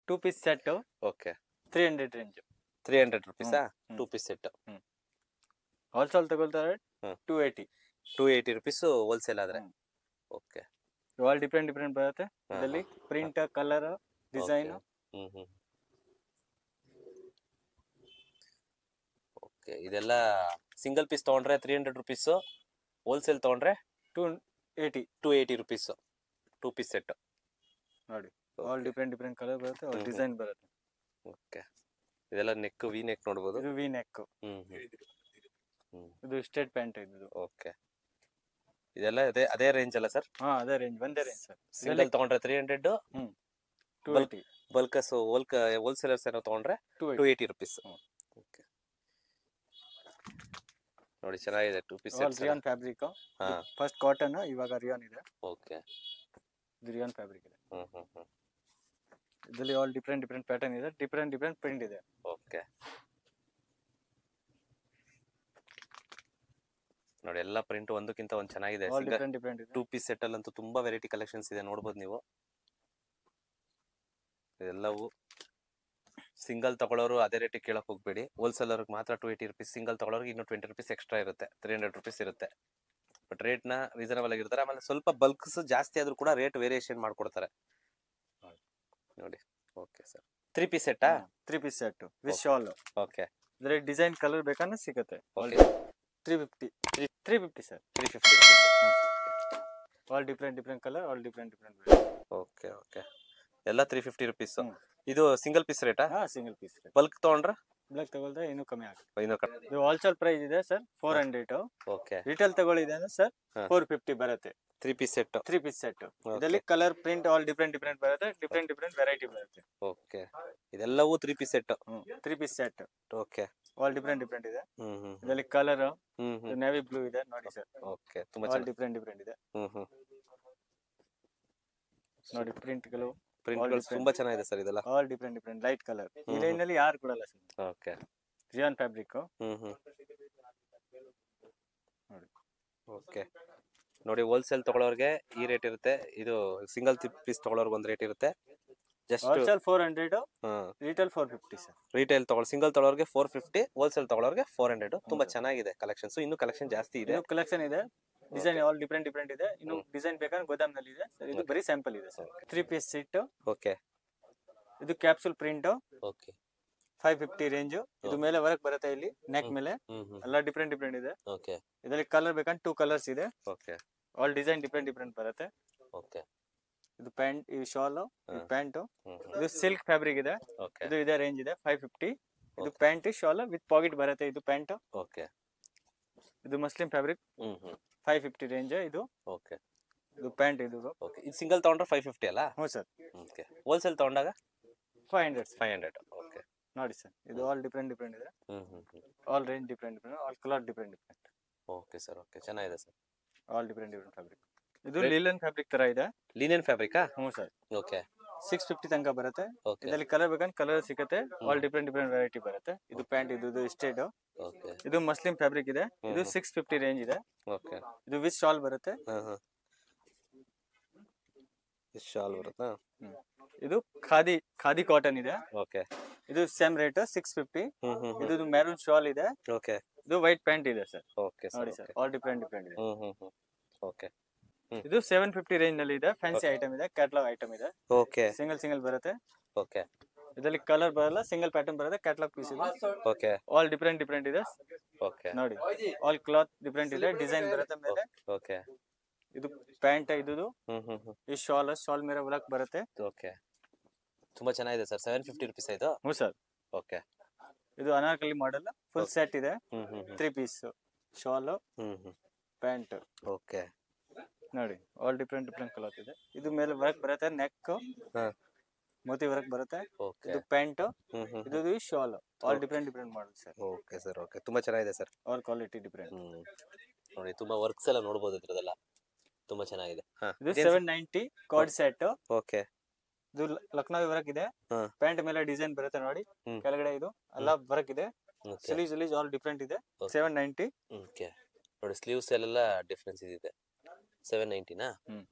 2 piece set. Okay 300 range. 300 rupees 2 piece set. Wholesale ತಗೊಳ್ತಾರೆ 280. 280 rupees ಹೋಲ್ಸೇಲ್ ಆದ್ರೆ. ಓಕೆ. ಆಲ್ ಡಿಫ್ರೆಂಟ್ ಬರುತ್ತೆ. ಇದರಲ್ಲಿ ಪ್ರಿಂಟ್, ಕಲರ್, ಡಿಸೈನ್. ಓಕೆ. ಇದೆಲ್ಲ ಸಿಂಗಲ್ ಪೀಸ್ ತಗೊಂಡ್ರೆ 300 rupees, ಹೋಲ್ಸೇಲ್ ತಗೊಂಡ್ರೆ 280 rupees 2 ಪೀಸ್ ಸೆಟ್. ನೋಡಿ ಆಲ್ ಡಿಫ್ರೆಂಟ್ ಕಲರ್ ಬರುತ್ತೆ, ಆಲ್ ಡಿಸೈನ್ ಬರುತ್ತೆ. ಓಕೆ. ಇದೆಲ್ಲ ನೆಕ್, ವಿ ನೆಕ್ ನೋಡಬಹುದು. ಇದು ವಿ ನೆಕ್. ಇದು ಸ್ಟ್ರೇಟ್ ಪ್ಯಾಂಟ್ ಇದು. ಓಕೆ. ಇದೆಲ್ಲ ಅದೇ ರೇಂಜ್ ಅಲ್ಲ ಸರ್? ಹಾ, ಅದೇ ರೇಂಜ್, ಒಂದೇ ರೇಂಜ್ ಸರ್. ಸಿಂಗಲ್ ತಗೊಂಡ್ರೆ 300, 280. ಬಲ್ಕಸ್ ಹೋಲ್ಸೇಲರ್ಸ್ ಏನೋ ತಗೊಂಡ್ರೆ 280 rupees. ಓಕೆ. ನೋಡಿ ಚೆನ್ನಾಗಿದೆ 2 piece set. Rayon fabric. First cotton, ಇವಾಗ ರಿಯಾನ್ ಇದೆ. ಓಕೆ. ಇದು ರಿಯಾನ್ ಫ್ಯಾಬ್ರಿಕ್ ಇದೆ. ಇದರಲ್ಲಿ ಆಲ್ ಡಿಫ್ರೆಂಟ್ ಪ್ಯಾಟರ್ನ್ ಇದೆ, ಡಿಫ್ರೆಂಟ್ ಪ್ರಿಂಟ್ ಇದೆ. ಓಕೆ. ನೋಡಿ ಎಲ್ಲ ಪ್ರಿಂಟ್ ಒಂದಕ್ಕಿಂತ ಒಂದು ಚೆನ್ನಾಗಿದೆ. ಆಲ್ ಡಿಫ್ರೆಂಟ್ ಇದೆ. 2 ಪೀಸ್ ಸೆಟ್ ಅಲ್ಲಂತೂ ತುಂಬಾ ವೆರೈಟಿ ಕಲೆಕ್ಷನ್ಸ್ ಇದೆ, ನೋಡಬಹುದು ನೀವು. ಇದೆಲ್ಲವೂ ಸಿಂಗಲ್ ತಗೊಳ್ಳೋರು ಅದೇ ರೇಟಿಗೆ ಕೇಳಕ್ ಹೋಗ್ಬೇಡಿ. ಹೋಲ್ಸೇಲರ್ ಮಾತ್ರ 280 rupees, ಸಿಂಗಲ್ ತಗೊಳ್ಳೋರಿಗೆ ಇನ್ನೂ 20 rupees ಎಕ್ಸ್ಟ್ರಾ ಇರುತ್ತೆ, 300 rupees ಇರುತ್ತೆ. ಬಟ್ ರೇಟ್ ನ ರೀಸನಬಲ್ ಆಗಿರ್ತಾರೆ. ಆಮೇಲೆ ಸ್ವಲ್ಪ ಬಲ್ಕ್ಸ್ ಜಾಸ್ತಿ ಆದ್ರೂ ಕೂಡ ರೇಟ್ ವೇರಿಯೇಷನ್ ಮಾಡ್ಕೊಡ್ತಾರೆ ನೋಡಿ. Okay sir. 3 piece set 3 piece set with shawl. Okay. ಇದರಲ್ಲಿ ಡಿಸೈನ್ ಕಲರ್ ಬೇಕಾದ್ರೆ ಸಿಗುತ್ತೆ. 350 sir. 350 rupees. All different colour, all different okay okay. ಎಲ್ಲ 350 rupees. ಇದು ಸಿಂಗಲ್ ಪೀಸ್ ರೇಟಾ? ಹಾ, ಸಿಂಗಲ್ ಪೀಸ್. ಬಲ್ಕ್ ತಗೊಂಡ್ರೆ ಬ್ಲಾಕ್ ತಗೊಳ್ದ್ರೆ ಇನ್ನೂ ಕಮ್ಮಿ ಆಗುತ್ತೆ. ಇನ್ನೂ ಇದು ಹೋಲ್ಸೇಲ್ ಪ್ರೈಸ್ ಇದೆ ಸರ್ 400. ಓಕೆ. ರಿಟೇಲ್ ತಗೊಳ್ಳಿದೆ ಅಂದ್ರೆ ಸರ್ 450 ಬರುತ್ತೆ. 3 ಪೀಸ್ ಸೆಟ್. 3 piece set. ಇದರಲ್ಲಿ ಕಲರ್, ಪ್ರಿಂಟ್ ಆಲ್ ಡಿಫ್ರೆಂಟ್ ಬರುತ್ತೆ, ಡಿಫ್ರೆಂಟ್ ವೆರೈಟಿ ಬರುತ್ತೆ. ಓಕೆ. ಇದೆಲ್ಲವೂ 3 piece set. 3 piece set. Okay. All different ಇದೆ. ಇದರಲ್ಲಿ ಕಲರ್ ನೇವಿ ಬ್ಲೂ ಇದೆ ನೋಡಿ ಸರ್. ಓಕೆ. ತುಂಬಾ ಆಲ್ ಡಿಫ್ರೆಂಟ್ ಇದೆ. ನೋಡಿ ಪ್ರಿಂಟ್ಗಳು ತುಂಬಾ ಚೆನ್ನಾಗಿದೆ ಸರ್. ಇದೆಲ್ಲ ಆಲ್ ಡಿಫ್ರೆಂಟ್ ಲೈಟ್ ಕಲರ್. ಈ ಲೈನ್ ನಲ್ಲಿ ಯಾರು ಕೊಡಲ್ಲ ಸರ್. ಓಕೆ. Rayon fabric. ನೋಡಿ. ಓಕೆ. ನೋಡಿ ಹೋಲ್ಸೇಲ್ ತಗೊಳ್ಳೋರ್ಗೆ ಈ ರೇಟ್ ಇರುತ್ತೆ. ಇದು ಸಿಂಗಲ್ ಪೀಸ್ ತಗೊಳ್ಳೋರ್ಗೆ ಒಂದು ರೇಟ್ ಇರುತ್ತೆ. Just wholesale 400, retail 450 sir. Retail single ತಗೊಳ್ಳೋರ್ಗೆ 450, ಹೋಲ್ಸೇಲ್ ತಗೊಳ್ಳೋರ್ಗೆ 400. ತುಂಬಾ ಚೆನ್ನಾಗಿದೆ ಕಲೆಕ್ಷನ್ಸ್. ಇನ್ನು ಕಲೆಕ್ಷನ್ ಜಾಸ್ತಿ ಇದೆ. ಕಲೆಕ್ಷನ್ ಇದೆ. ಡಿಸೈನ್ ಆಲ್ ಡಿಫ್ರೆಂಟ್ ಇದೆ. ಇನ್ನು ಡಿಸೈನ್ ಬೇಕಾದ್ರೆ ಗೋದಾಮ್ ನಲ್ಲಿ ಇದೆ ಸರ್. ಇದು ಬರೀ ಸ್ಯಾಂಪಲ್ ಇದೆ ಸರ್. 3 piece set. ಓಕೆ. ಇದು ಕ್ಯಾಪ್ಸೂಲ್ ಪ್ರಿಂಟ್. ಓಕೆ. 550 ರೇಂಜ್. ಇದು ಮೇಲೆ ವರ್ಕ್ ಬರುತ್ತೆ, ಇಲ್ಲಿ ನೆಕ್ ಮೇಲೆ ಎಲ್ಲ ಡಿಫ್ರೆಂಟ್ ಇದೆ. ಓಕೆ. ಇದರಲ್ಲಿ ಕಲರ್ ಬೇಕಂದ್ರೆ 2 ಕಲರ್ಸ್ ಇದೆ. ಓಕೆ. ಆಲ್ ಡಿಸೈನ್ ಡಿಫ್ರೆಂಟ್ ಬರುತ್ತೆ. ಓಕೆ. ಇದು ಪ್ಯಾಂಟ್, ಇದು ಶಾಲ್, ಇದು ಪ್ಯಾಂಟ್. ಇದು ಸಿಲ್ಕ್ ಫ್ಯಾಬ್ರಿಕ್ ಇದೆ. ಓಕೆ. ಇದು ಇದೆ ರೇಂಜ್ ಇದೆ 550. ಇದು ಪ್ಯಾಂಟ್, ಶಾಲ್ ವಿತ್ ಪಾಕೆಟ್ ಬರುತ್ತೆ. ಇದು ಪ್ಯಾಂಟ್. ಓಕೆ. ಇದು ಮಸ್ಲಿನ್ ಫ್ಯಾಬ್ರಿಕ್ 550 ರೇಂಜ್. ಇದು ಓಕೆ. ಇದು ಪ್ಯಾಂಟ್. ಇದು ಓಕೆ. ಇದು ಸಿಂಗಲ್ ತಗೊಂಡ್ರೆ 550 ಅಲ್ಲ? ಹ್ಞೂ ಸರ್. ಓಕೆ. ಹೋಲ್ಸೇಲ್ ತಗೊಂಡಾಗ 500. ಓಕೆ. ನೋಡಿ ಸರ್, ಇದು ಆಲ್ ಡಿಫ್ರೆಂಟ್ ಇದೆ. All range different, all colour different. Okay sir. Okay. ಚೆನ್ನಾಗಿದೆ ಸರ್. All different fabric. ಇದು ಲಿನನ್ ಫ್ಯಾಬ್ರಿಕ್ ತರ ಇದೆ. ಲಿನನ್ ಫ್ಯಾಬ್ರಿಕಾ? ಹ್ಞೂ ಸರ್. ಓಕೆ. 650 ತನಕ ಬರುತ್ತೆ. ಓಕೆ. ಇದರಲ್ಲಿ ಕಲರ್ ಬೇಕಂದ್ರೆ ಕಲರ್ ಸಿಗುತ್ತೆ. ಆಲ್ ಡಿಫ್ರೆಂಟ್ ವೆರೈಟಿ ಬರುತ್ತೆ. ಇದು ಪ್ಯಾಂಟ್, ಇದು ಸ್ಟೇಟ್. ಓಕೆ. ಇದು ಮಸ್ಲಿನ್ ಫ್ಯಾಬ್ರಿಕ್ ಇದೆ. ಇದು 650 ರೇಂಜ್ ಇದೆ. ಓಕೆ. ಇದು ವಿತ್ ಶಾಲ್ ಬರುತ್ತೆ. ಶಾಲ್ ಬರುತ್ತಾ? ಇದು ಖಾದಿ ಕಾಟನ್ ಇದೆ. ಓಕೆ. ಇದು ಸೇಮ್ ರೇಟ್ 650. ಇದು ಮೆರೂನ್ ಶಾಲ್ ಇದೆ. ಓಕೆ. ಇದು ವೈಟ್ ಪ್ಯಾಂಟ್ ಇದೆ ಸರ್. ಓಕೆ ನೋಡಿ ಸರ್, ಆಲ್ ಡಿಫ್ರೆಂಟ್ ಇದೆ. ಓಕೆ. ಇದು 750 ರೇಂಜ್ ನಲ್ಲಿ ಇದೆ. ಫ್ಯಾನ್ಸಿ ಐಟಮ್ ಇದೆ, ಕ್ಯಾಟಲಾಗ್ ಐಟಮ್ ಇದೆ. ಓಕೆ. ಸಿಂಗಲ್ ಬರುತ್ತೆ. ಓಕೆ. ಇದರಲ್ಲಿ ಕಲರ್ ಬರಲ್ಲ, ಸಿಂಗಲ್ ಪ್ಯಾಟರ್ನ್ ಬರುತ್ತೆ, ಕ್ಯಾಟಲಾಗ್ ಪೀಸ್ ಇದೆ. ಓಕೆ ಆಲ್ ಡಿಫ್ರೆಂಟ್ ಇದೆ ಓಕೆ ನೋಡಿ. ಆಲ್ ಕ್ಲಾತ್ ಡಿಫ್ರೆಂಟ್ ಇದೆ, ಡಿಸೈನ್ ಬರುತ್ತೆ ಮೇಲೆ. ಓಕೆ ಇದು ಪ್ಯಾಂಟ್ ಇದು. ಹ್ಮ್ ಈ ಶಾಲ್ ಮೇಲೆ ವರ್ಕ್ ಬರುತ್ತೆ. ಓಕೆ ತುಂಬಾ ಚೆನ್ನಾಗಿದೆ ಸರ್. 750 ರುಪೀಸ್ ಇದು. ಹ್ಞೂ ಸರ್. ಓಕೆ ಇದು ಅನಾರ್ಕಲಿ ಮಾಡೆಲ್, ಫುಲ್ ಸೆಟ್ ಇದೆ. Hmm 3 piece shawl, hmm pant okay ನೋಡಿ. ಆಲ್ ಡಿಫ್ರೆಂಟ್ ಕ್ಲಾತ್ ಇದೆ. ಇದು ಮೇಲೆ ವರ್ಕ್ ಬರುತ್ತೆ, ನೆಕ್ ಹಾ ಮೋತಿ ವರ್ಕ್ ಬರುತ್ತೆ. ಓಕೆ ಇದು ಪ್ಯಾಂಟ್, ಹ್ಮ್ ಇದು shawl. All different model sir. Okay sir. Okay ತುಂಬಾ ಚೆನ್ನಾಗಿದೆ ಸರ್. All quality different. ನೋಡಿ ತುಂಬಾ ವರ್ಕ್ಸ್ ಎಲ್ಲ ನೋಡಬಹುದು ಇದ್ರದೆಲ್ಲ, ತುಂಬಾ ಚೆನ್ನಾಗಿದೆ. ಇದು 790 ಕಾರ್ಡ್ ಸೆಟ್. ಓಕೆ ಇದು ಲಕ್ನೋ ವರ್ಕ್ ಇದೆ. ಹಾ. ಪ್ಯಾಂಟ್ ಮೇಲೆ ಡಿಸೈನ್ ಬರುತ್ತೆ ನೋಡಿ. ಕೆಳಗಡೆ ಇದು ಎಲ್ಲ ವರ್ಕ್ ಇದೆ. ಸ್ಲೀವ್ಸ್ ಆಲ್ ಡಿಫ್ರೆಂಟ್ ಇದೆ. 790. ಓಕೆ ನೋಡಿ ಸ್ಲೀವ್ಸ್ ಎಲ್ಲ ಡಿಫರೆನ್ಸ್ ಇದೆ. 790 ನಾ?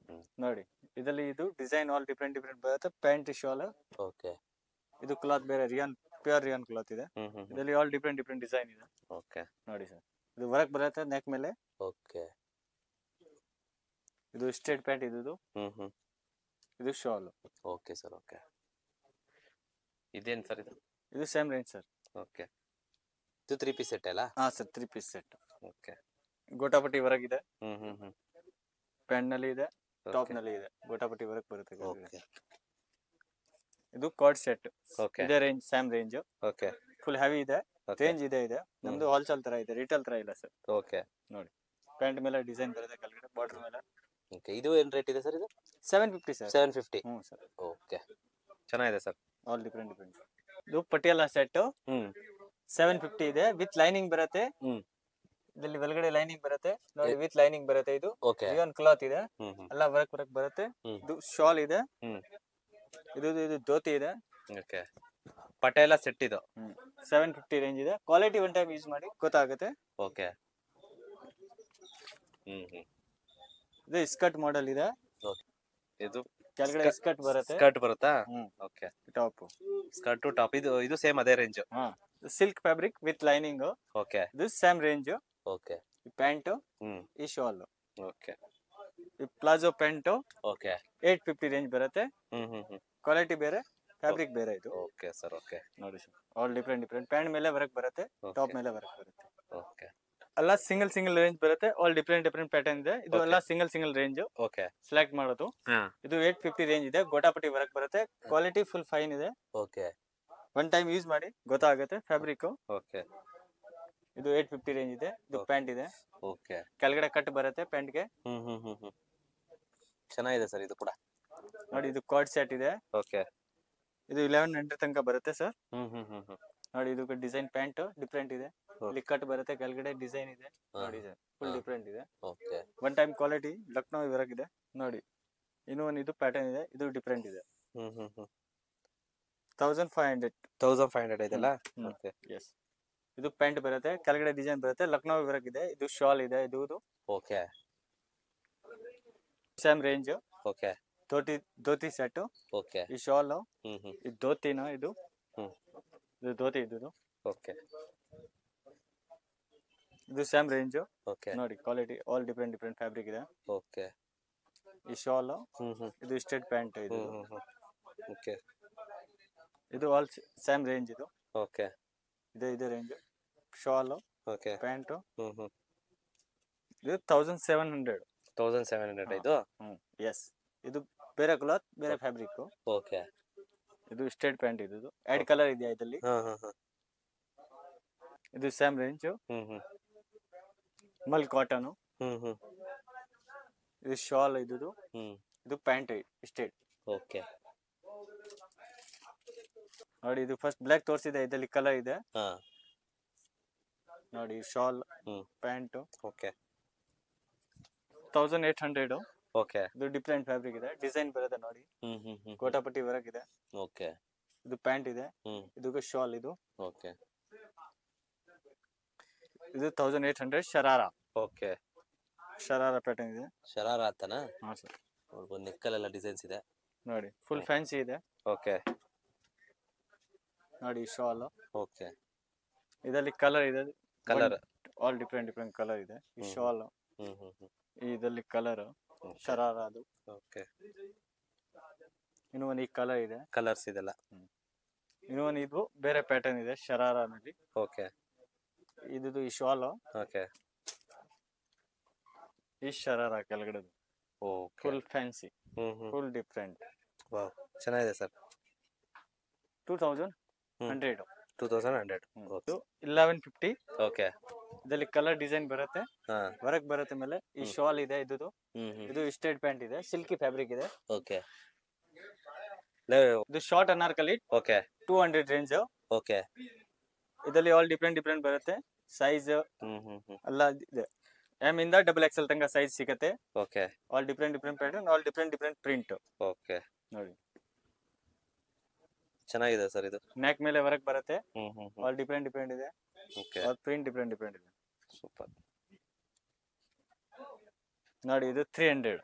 ನೋಡಿ ಇದರಲ್ಲಿ ಇದು ಡಿಸೈನ್ ಆಲ್ ಡಿಫ್ರೆಂಟ್ ಬರುತ್ತೆ. Pant shawl. ಓಕೆ ಇದು ಕ್ಲಾತ್ ಬೇರೆ ರಿಯಾನ್, ಪ್ಯೂರ್ ರಿಯಾನ್ ಕ್ಲಾತ್ ಇದೆ. ಇದರಲ್ಲಿ ಆಲ್ ಡಿಫ್ರೆಂಟ್ ಡಿಸೈನ್ ಇದೆ. ಓಕೆ ನೋಡಿ ಸರ್. ಇದು ವರ್ಕ್ ಬರುತ್ತೆ ನೆಕ್ ಮೇಲೆ. ಓಕೆ ಇದು ಸ್ಟ್ರೇಟ್ ಪ್ಯಾಂಟ್ ಇದು. ಇದು ಶಾಲ್. Okay sir. ಓಕೆ ಇದೇನ್ ಸರ್ ಇದು? ಇದು ಸೇಮ್ ರೇಂಜ್ ಸರ್. ಓಕೆ ಇದು 3 ಪೀಸ್ ಸೆಟ್ ಅಲ್ಲ? ಹಾ ಸರ್, 3 ಪೀಸ್ ಸೆಟ್. ಓಕೆ ಗೋಟಾಪಟ್ಟಿ ವರ್ಕ್ ಇದೆ. ಹ್ಮ್ ಪ್ಯಾಂಟ್ ನಲ್ಲಿ ಇದೆ, ಟಾಪ್ ನಲ್ಲಿ ಇದೆ. ಗೋಟಾಪಟ್ಟಿ ವರ್ಕ್ ಬರುತ್ತೆ. ಓಕೆ ಇದು ಕಾರ್ಡ್ ಸೆಟ್. ಓಕೆ ಇದೇ range, same range. Okay full heavy ಇದೆ. ರೇಂಜ್ ಇದೆ. ನಮ್ದು ಹೋಲ್ಸೇಲ್ ತರ ಇದೆ, ರಿಟೇಲ್ ತರ ಇಲ್ಲ ಸರ್. ಓಕೆ ನೋಡಿ ಪ್ಯಾಂಟ್ ಮೇಲೆ ಡಿಸೈನ್ ಬರುತ್ತೆ, ಕೆಳಗಡೆ ಬಾರ್ಡರ್ ಮೇಲೆ. ಓಕೆ ಇದು ಏನ್ ರೇಟ್ ಇದೆ ಸರ್ ಇದು? 750 ಸರ್. 750. ಹ್ಞೂ ಸರ್. ಓಕೆ ಚೆನ್ನಾಗಿದೆ ಸರ್. All different. ಇದು ಪಟಿಯಾಲ ಸೆಟ್ 750 ಇದೆ. ವಿತ್ ಲೈನಿಂಗ್ ಬರುತ್ತೆ. ಇದರಲ್ಲಿ ಒಳಗಡೆ ಲೈನಿಂಗ್ ಬರುತ್ತೆ ನೋಡಿ, ವಿತ್ ಲೈನಿಂಗ್ ಬರುತ್ತೆ. ಇದು ಓಕೆ ರಿಯಾನ್ ಕ್ಲಾತ್ ಇದೆ. ಎಲ್ಲ ವರ್ಕ್ ಬರುತ್ತೆ. ಇದು ಶಾಲ್ ಇದೆ. ಇದು ಧೋತಿ ಇದೆ. ಓಕೆ ಪಟೇಲ ಸೆಟ್ ಇದು. 750 ರೇಂಜ್ ಇದೆ. ಕ್ವಾಲಿಟಿ ಒನ್ ಟೈಮ್ ಯೂಸ್ ಮಾಡಿ ಗೊತ್ತಾಗುತ್ತೆ. ಓಕೆ ಇದು ಸ್ಕರ್ಟ್ ಮಾಡೆಲ್ ಇದೆ. ಇದು ಕೆಳಗಡೆ ಸ್ಕರ್ಟ್ ಬರುತ್ತೆ. ಸ್ಕರ್ಟ್ ಬರುತ್ತಾ? Okay top skirt top. ಇದು ಸೇಮ್ ಅದೇ range. Silk fabric with lining. Okay ಇದು ಸೇಮ್ ರೇಂಜ್. ಓಕೆ ಈ ಪ್ಯಾಂಟ್, ಈ ಶಾಲ್. ಓಕೆ ಈ ಪ್ಲಾಜೋ ಪ್ಯಾಂಟ್ ಓಕೆ 850 ರೇಂಜ್ ಬರುತ್ತೆ. ಕ್ವಾಲಿಟಿ ಬೇರೆ, ಫ್ಯಾಬ್ರಿಕ್ ಬೇರೆ ಇದು. Okay sir. ಓಕೆ ನೋಡಿ ಸರ್, ಆಲ್ ಡಿಫ್ರೆಂಟ್ ಪ್ಯಾಂಟ್ ಮೇಲೆ ವರ್ಕ್ ಬರುತ್ತೆ, ಟಾಪ್ ಮೇಲೆ ವರ್ಕ್ ಬರುತ್ತೆ. ಓಕೆ ಎಲ್ಲ ಸಿಂಗಲ್ ರೇಂಜ್ ಬರುತ್ತೆ. ಆಲ್ ಡಿಫ್ರೆಂಟ್ ಪ್ಯಾಟರ್ನ್ ಇದೆ. ಇದು ಎಲ್ಲ ಸಿಂಗಲ್ ರೇಂಜ್. ಓಕೆ ಸೆಲೆಕ್ಟ್ ಮಾಡೋದು. ಇದು 850 ರೇಂಜ್ ಇದೆ. ಗೋಟಾಪಟ್ಟಿ ವರ್ಕ್ ಬರುತ್ತೆ. ಕ್ವಾಲಿಟಿ ಫುಲ್ ಫೈನ್ ಇದೆ. ಓಕೆ ಒನ್ ಟೈಮ್ ಯೂಸ್ ಮಾಡಿ ಗೊತ್ತಾಗುತ್ತೆ ಫ್ಯಾಬ್ರಿಕ್. ಓಕೆ ಇದು 850 ರೇಂಜ್ ಇದೆ. ಇದು ಪ್ಯಾಂಟ್ ಇದೆ. ಓಕೆ ಕೆಳಗಡೆ ಕಟ್ ಬರುತ್ತೆ ಪ್ಯಾಂಟ್ಗೆ. ಚೆನ್ನಾಗಿದೆ ಸರ್ ಇದು ಕೂಡ. ನೋಡಿ ಇದು ಕಾರ್ಡ್ ಸೆಟ್ ಇದೆ. ಓಕೆ ಇದು 1100 ತನಕ ಬರುತ್ತೆ ಸರ್. ನೋಡಿ ಇದು ಡಿಸೈನ್ ಪ್ಯಾಂಟ್ ಡಿಫ್ರೆಂಟ್ ಇದೆ. ಇಲ್ಲಿ ಕಟ್ ಬರುತ್ತೆ, ಕೆಳಗಡೆ ಡಿಸೈನ್ ಇದೆ. ನೋಡಿ ಸರ್, ಫುಲ್ ಡಿಫ್ರೆಂಟ್ ಇದೆ. Okay one time quality Lucknow work ಇದೆ. ನೋಡಿ ಇನ್ನೂ ಒಂದು ಇದು ಪ್ಯಾಟರ್ನ್ ಇದೆ. ಇದು ಡಿಫ್ರೆಂಟ್ ಇದೆ. 1500 ಇದೆಲ್ಲ. Okay yes. ಇದು ಪ್ಯಾಂಟ್ ಬರುತ್ತೆ, ಕೆಳಗಡೆ ಡಿಸೈನ್ ಬರುತ್ತೆ, ಲಕ್ನೋ ವರ್ಕ್ ಇದೆ. ಇದು ಶಾಲ್ ಇದೆ. ಇದು okay same range. Okay dhoti set. Okay ಈ ಶಾಲ್, ಇದು ಧೋತಿನ, ಇದು ಧೋತಿ ಇದು. ಓಕೆ ಇದು ಸೇಮ್ ರೇಂಜ್. ಓಕೆ ನೋಡಿ ಕ್ವಾಲಿಟಿ ಆಲ್ ಡಿಫ್ರೆಂಟ್ ಫ್ಯಾಬ್ರಿಕ್ ಇದೆ. ಓಕೆ ಈ ಶಾಲ್, ಇದು ಸ್ಟ್ರೇಟ್ ಪ್ಯಾಂಟ್ ಇದು. ಓಕೆ ಇದು ಆಲ್ ಸೇಮ್ ರೇಂಜ್ ಇದು. ಓಕೆ ಇದೆ ರೇಂಜ್. Shawl, okay pant. ಇದು 1700 ಇದು. ಎಸ್. ಇದು ಬೇರೆ ಕ್ಲಾತ್, ಬೇರೆ ಫ್ಯಾಬ್ರಿಕ್. ಓಕೆ ಇದು ಸ್ಟ್ರೇಟ್ ಪ್ಯಾಂಟ್ ಇದು. ಆಡ್ ಕಲರ್ ಇದೆಯಾ ಇದರಲ್ಲಿ? ಇದು ಸೇಮ್ ರೇಂಜ್. ಮಲ್ ಕಾಟನ್. ಇದು ಶಾಲ್ ಇದು. ಇದು ಪ್ಯಾಂಟ್ ಸ್ಟ್ರೇಟ್. ಓಕೆ ನೋಡಿ ಇದು ಫಸ್ಟ್ ಬ್ಲಾಕ್ ತೋರಿಸಿದೆ, ಇದರಲ್ಲಿ ಕಲರ್ ಇದೆ. ನೋಡಿ ಶಾಲ್, ಪ್ಯಾಂಟ್. ಓಕೆ 1800. ಓಕೆ ಇದು ಡಿಫ್ರೆಂಟ್ ಫ್ಯಾಬ್ರಿಕ್ ಇದೆ. ಡಿಸೈನ್ ಬರುತ್ತೆ ನೋಡಿ. ಗೋಟಾಪಟ್ಟಿ ವರ್ಕ್ ಇದೆ. ಓಕೆ ಇದು ಪ್ಯಾಂಟ್ ಇದೆ. ಇದು ಶಾಲ್ ಇದು. ಓಕೆ ಇದು 1800 ಶರಾರಾ. ಓಕೆ ಶರಾರಾ ಪ್ಯಾಟರ್ನ್ ಇದೆ. ಶರಾರಾ ಅಂತನಾ? ಹಾ ಸರ್. ಒಂದು ನೆಕ್ಕಲೆಲ್ಲ ಡಿಸೈನ್ಸ್ ಇದೆ ನೋಡಿ, ಫುಲ್ ಫ್ಯಾನ್ಸಿ ಇದೆ. ಓಕೆ ನೋಡಿ ಶಾಲ್. ಓಕೆ ಇದರಲ್ಲಿ ಕಲರ್ ಇದೆ. ಕಲರ್ ಆಲ್ ಡಿಫ್ರೆಂಟ್ ಕಲರ್ ಇದೆ. ಈ ಶಾಲ್, ಇದರಲ್ಲಿ ಕಲರ್ ಶರಾರಾ ಅದು. ಓಕೆ ಇನ್ನು ಒಂದು ಈ ಕಲರ್ ಇದೆ. ಕಲರ್ಸ್ ಇದೆಲ್ಲ. ಇನ್ನೊಂದು ಇದು ಬೇರೆ ಪ್ಯಾಟರ್ನ್ ಇದೆ ಶರಾರಾನಲ್ಲಿ. ಓಕೆ ಇದು ಈ ಶಾಲ್ ಓಕೆ ಈ ಶರಾರ ಕೆಳಗಡೆ okay full fancy, full different. Wow ಚೆನ್ನಾಗಿದೆ ಸರ್. 2100. 2100. 1150. ಓಕೆ ಇದರಲ್ಲಿ ಕಲರ್ ಡಿಸೈನ್ ಬರುತ್ತೆ, ಹಾ ವರ್ಕ್ ಬರುತ್ತೆ. ಮೇಲೆ ಈ ಶಾಲ್ ಇದೆ, ಇದು ಸ್ಟೇಟ್ ಪ್ಯಾಂಟ್ ಇದೆ, ಸಿಲ್ಕಿ ಫ್ಯಾಬ್ರಿಕ್ ಇದೆ. ಓಕೆ ಇದು short Anarkali okay 200 range. Okay ಇದರಲ್ಲಿ ಆಲ್ ಡಿಫ್ರೆಂಟ್ ಬರುತ್ತೆ. ಸೈಜ್ ಎಲ್ಲ ಇದೆ. ಎಮ್ ಇಂದ XXL ತನಕ ಸೈಜ್ ಸಿಗುತ್ತೆ. Okay all different pattern, all different print. Okay ನೋಡಿ ಚೆನ್ನಾಗಿದೆ ಸರ್ ಇದು. ನೆಕ್ ಮೇಲೆ ವರ್ಕ್ ಬರುತ್ತೆ, ಆಲ್ ಡಿಫ್ರೆಂಟ್ ಇದೆ. ಓಕೆ ಆಲ್ ಪ್ರಿಂಟ್ ಡಿಫ್ರೆಂಟ್ ಇದೆ. ಸೂಪರ್. ನೋಡಿ ಇದು 300.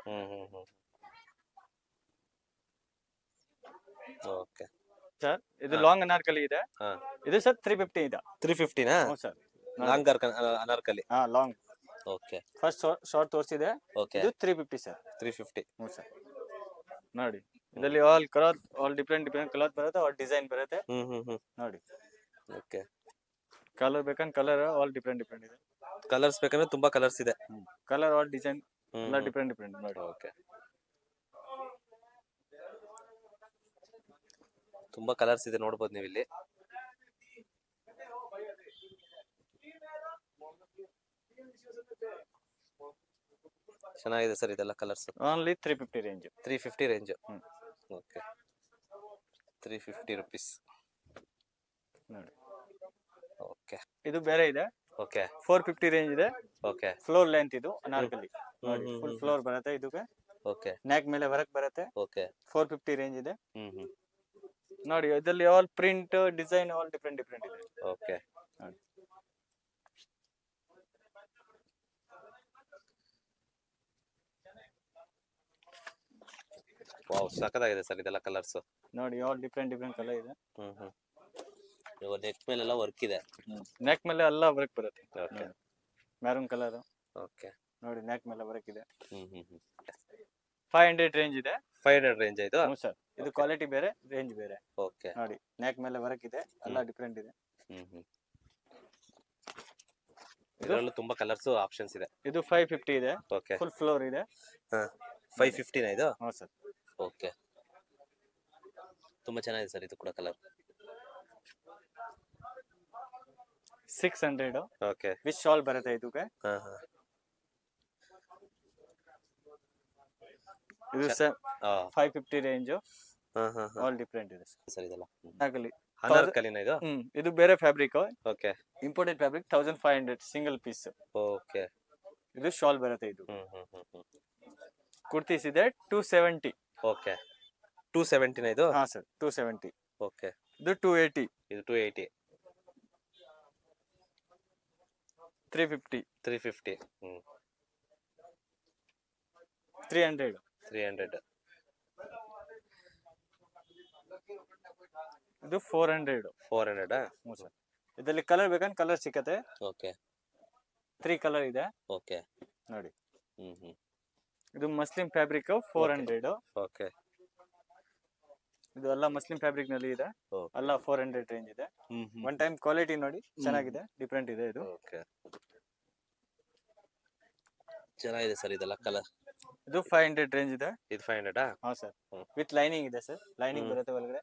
ಓಕೆ ಸರ್ ಇದು ಲಾಂಗ್ ಅನಾರ್ಕಲಿ ಇದೆ. ಹಾ ಇದು ಸರ್ 350 ಇದೆ. 350 ನಾ? ಹೌದು ಸರ್, ಲಾಂಗ್ ಅನಾರ್ಕಲಿ. ಹಾ ಲಾಂಗ್. ಓಕೆ ಫಸ್ಟ್ ಶಾರ್ಟ್ ತೋರಿಸಿದೆ, ಓಕೆ ಇದು 350 ಸರ್. 350. ಹ್ಞೂ ಸರ್. ನೋಡಿ ಇದರಲ್ಲಿ all cloth, all different cloth ಬರುತ್ತೆ, ಆಲ್ ಡಿಸೈನ್ ಬರುತ್ತೆ. ನೋಡಿ ಓಕೆ ಕಲರ್ ಬೇಕಂದ್ರೆ ಕಲರ್ ಆಲ್ ಡಿಫ್ರೆಂಟ್ ಇದೆ. ಕಲರ್ಸ್ ಬೇಕಂದ್ರೆ ತುಂಬಾ ಕಲರ್ಸ್ ಇದೆ. ಕಲರ್ ಆಲ್ ಡಿಸೈನ್ ಎಲ್ಲ ಡಿಫ್ರೆಂಟ್ ನೋಡಿ. ಓಕೆ ತುಂಬಾ ಕಲರ್ಸ್ ಇದೆ, ನೋಡ್ಬೋದು ನೀವು ಇಲ್ಲಿ. ಚೆನ್ನಾಗಿದೆ ಸರ್ ಇದೆಲ್ಲ colours. Only 350 range. 350 range. Okay 350 rupees. ನೋಡಿ ಓಕೆ ಇದು ಬೇರೆ ಇದೆ. ಓಕೆ 450 ರೇಂಜ್ ಇದೆ. ಓಕೆ ಫ್ಲೋರ್ ಲೆಂತ್ ಇದು ಅನಾರ್ಕಲಿ. ನೋಡಿ ಫುಲ್ ಫ್ಲೋರ್ ಬರುತ್ತೆ. ಇದಕ್ಕೆ ಓಕೆ ನೆಕ್ ಮೇಲೆ ವರ್ಕ್ ಬರುತ್ತೆ. ಓಕೆ 450 ರೇಂಜ್ ಇದೆ. ನೋಡಿ ಇದರಲ್ಲಿ all print design all different ಇದೆ. ಓಕೆ ನೋಡಿ ವಾವ್ ಸಖತ್ತಾಗಿದೆ ಸರ್ ಇದೆಲ್ಲ ಕಲರ್ಸ್. ನೋಡಿ ಆಲ್ ಡಿಫ್ರೆಂಟ್ ಕಲರ್ ಇದೆ. ಇವಾಗ ನೆಕ್ ಮೇಲೆಲ್ಲ ವರ್ಕ್ ಇದೆ. ನೆಕ್ ಮೇಲೆ ಎಲ್ಲ ವರ್ಕ್ ಬರುತ್ತೆ. Okay maroon colour. ಓಕೆ ನೋಡಿ ನೆಕ್ ಮೇಲೆ ವರ್ಕ್ ಇದೆ. 500 ರೇಂಜ್ ಇದೆ. 500 ರೇಂಜ್ ಇದು. ಹ್ಞೂ ಸರ್. ಇದು ಕ್ವಾಲಿಟಿ ಬೇರೆ, ರೇಂಜ್ ಬೇರೆ. ಓಕೆ ನೋಡಿ ನೆಕ್ ಮೇಲೆ ವರ್ಕ್ ಇದೆ, ಎಲ್ಲ ಡಿಫ್ರೆಂಟ್ ಇದೆ. ಇದರಲ್ಲೂ ತುಂಬಾ ಕಲರ್ಸ್ ಆಪ್ಷನ್ಸ್ ಇದೆ. ಇದು 550 ಇದೆ. ಓಕೆ ಫುಲ್ ಫ್ಲೋರ್ ಇದೆ. 550 ನಾ ಇದು? ಹ್ಞೂ ಸರ್. ಓಕೆ ತುಂಬಾ ಚೆನ್ನಾಗಿದೆ ಸರ್ ಇದು ಕೂಡ ಕಲರ್. 600. ಓಕೆ ವಿತ್ ಶಾಲ್ ಬರುತ್ತೆ ಇದಕ್ಕೆ. ಇದು 550 ರೇಂಜ್. ಆಲ್ ಡಿಫ್ರೆಂಟ್ ಇದೆ ಸರ್ ಇದೆಲ್ಲ. ಅನಾರ್ಕಲಿನ ಇದು? ಇದು ಬೇರೆ fabric. Okay imported fabric. 1500 single piece. Okay ಇದು ಶಾಲ್ ಬರುತ್ತೆ. ಇದು ಕುರ್ತೀಸ್ ಇದೆ 270. ಓಕೆ 270 ನಾ ಇದು? ಹಾ ಸರ್ 270. ಓಕೆ ಇದು 280. ಇದು 280. 350. 350. 300. 300. ಇದು 400. 400. ಹ್ಞೂ ಸರ್. ಇದರಲ್ಲಿ ಕಲರ್ ಬೇಕಂದ್ರೆ ಕಲರ್ ಸಿಕ್ಕತ್ತೆ. ಓಕೆ 3 ಕಲರ್ ಇದೆ. ಓಕೆ ನೋಡಿ ಇದು ಮಸ್ಲಿನ್ ಫ್ಯಾಬ್ರಿಕ್ 400. ಓಕೆ ಇದು ಎಲ್ಲ ಮಸ್ಲಿನ್ ಫ್ಯಾಬ್ರಿಕ್ ನಲ್ಲಿ ಇದೆ. ಎಲ್ಲ 400 ರೇಂಜ್ ಇದೆ. ಒನ್ ಟೈಮ್ ಕ್ವಾಲಿಟಿ ನೋಡಿ, ಚೆನ್ನಾಗಿದೆ, ಡಿಫ್ರೆಂಟ್ ಇದೆ ಇದು. ಓಕೆ ಚೆನ್ನಾಗಿದೆ ಸರ್ ಇದೆಲ್ಲ ಕಲರ್. ಇದು 500 ರೇಂಜ್ ಇದೆ. ಇದು 500. ಹಾ ಸರ್. ವಿತ್ ಲೈನಿಂಗ್ ಇದೆ ಸರ್. ಲೈನಿಂಗ್ ಬರುತ್ತೆ ಒಳಗಡೆ.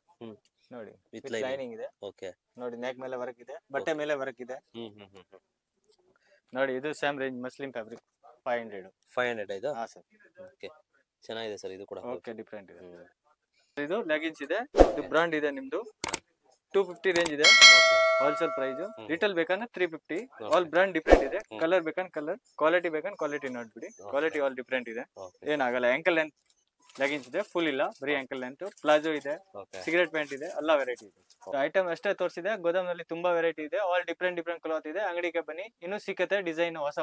ನೋಡಿ ವಿತ್ ಲೈನಿಂಗ್ ಇದೆ. ಓಕೆ ನೋಡಿ ನೆಕ್ ಮೇಲೆ ವರ್ಕ್ ಇದೆ, ಬಟ್ಟೆ ಮೇಲೆ ವರ್ಕ್ ಇದೆ. ನೋಡಿ ಇದು ಸೇಮ್ ರೇಂಜ್ ಮಸ್ಲಿನ್ ಫ್ಯಾಬ್ರಿಕ್ 500. 500 ಇದು? ಹಾ ಸರ್. ಓಕೆ ಚೆನ್ನಾಗಿದೆ ಸರ್ ಇದು ಕೂಡ. ಓಕೆ ಡಿಫ್ರೆಂಟ್ ಇದೆ. ಇದು ಲೆಗಿನ್ಸ್ ಇದೆ. ಇದು ಬ್ರಾಂಡ್ ಇದೆ ನಿಮ್ದು. 250 ರೇಂಜ್ ಇದೆ. Wholesale price. ರಿಟೇಲ್ ಬೇಕಂದ್ರೆ 350. ಆಲ್ ಬ್ರಾಂಡ್ ಡಿಫ್ರೆಂಟ್ ಇದೆ. ಕಲರ್ ಬೇಕಂದ್ರೆ ಕಲರ್, ಕ್ವಾಲಿಟಿ ಬೇಕಂದ್ರೆ ಕ್ವಾಲಿಟಿ ನೋಡ್ಬಿಡಿ. ಕ್ವಾಲಿಟಿ ಆಲ್ ಡಿಫ್ರೆಂಟ್ ಇದೆ, ಏನಾಗಲ್ಲ. ಆಂಕಲ್ ಲೆಂತ್ ಲೆಗಿನ್ಸ್ ಇದೆ, ಫುಲ್ ಇಲ್ಲ, ಬರೀ ಆಂಕಲ್ ಲೆಂತ್. ಪ್ಲಾಜೋ ಇದೆ, ಸಿಗರೇಟ್ ಪ್ಯಾಂಟ್ ಇದೆ, ಎಲ್ಲ ವೆರೈಟಿ ಇದೆ. ಐಟಮ್ ಅಷ್ಟೇ ತೋರಿಸಿದೆ. ಗೋದಾಮ್ನಲ್ಲಿ ತುಂಬಾ ವೆರೈಟಿ ಇದೆ. ಆಲ್ ಡಿಫ್ರೆಂಟ್ ಕ್ಲಾತ್ ಇದೆ. ಅಂಗಡಿಗೆ ಬನ್ನಿ, ಇನ್ನೂ ಸಿಕ್ಕತ್ತೆ ಡಿಸೈನ್ ಹೊಸ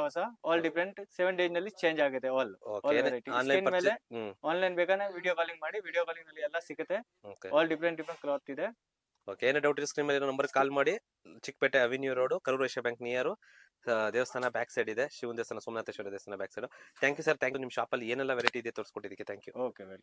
ಆಲ್ ಡಿಫ್ರೆಂಟ್. 7 days ನಲ್ಲಿ ಚೇಂಜ್ ಆಗುತ್ತೆ. ಆಲ್ ವೆರೈಟಿ ಮೇಲೆ ಆನ್ಲೈನ್ ಬೇಕಾದ್ರೆ ವಿಡಿಯೋ ಕಾಲಿಂಗ್ ಮಾಡಿ. ವಿಡಿಯೋ ಕಾಲಿಂಗ್ ನಲ್ಲಿ ಎಲ್ಲ ಸಿಕ್ಕತ್ತೆ. ಆಲ್ ಡಿಫ್ರೆಂಟ್ ಕ್ಲಾತ್ ಇದೆ. ಓಕೆ ಏನೇ ಡೌಟ್ ಇರೋ ಸ್ಕ್ರೀನ್ ಮೇಲೆ ನಂಬರ್ ಕಾಲ್ ಮಾಡಿ. Chickpet avenue road, Karur Vysya bank near. ದೇವಸ್ಥಾನ ಬ್ಯಾಕ್ ಸೈಡ್ ಇದೆ, ಶಿವನ ದೇವಸ್ಥಾನ, ಸೋಮನಾಥೇಶ್ವರ ದೇವಸ್ಥಾನ back side. Thank you sir. Thank you. ನಿಮ್ಮ ಶಾಪಲ್ಲಿ ಏನೆಲ್ಲ ವೆರೈಟಿ ಇದೆ ತೋರಿಸ್ಕೊಟ್ಟಿದ್ದಕ್ಕೆ ಥ್ಯಾಂಕ್ ಯು. Okay welcome.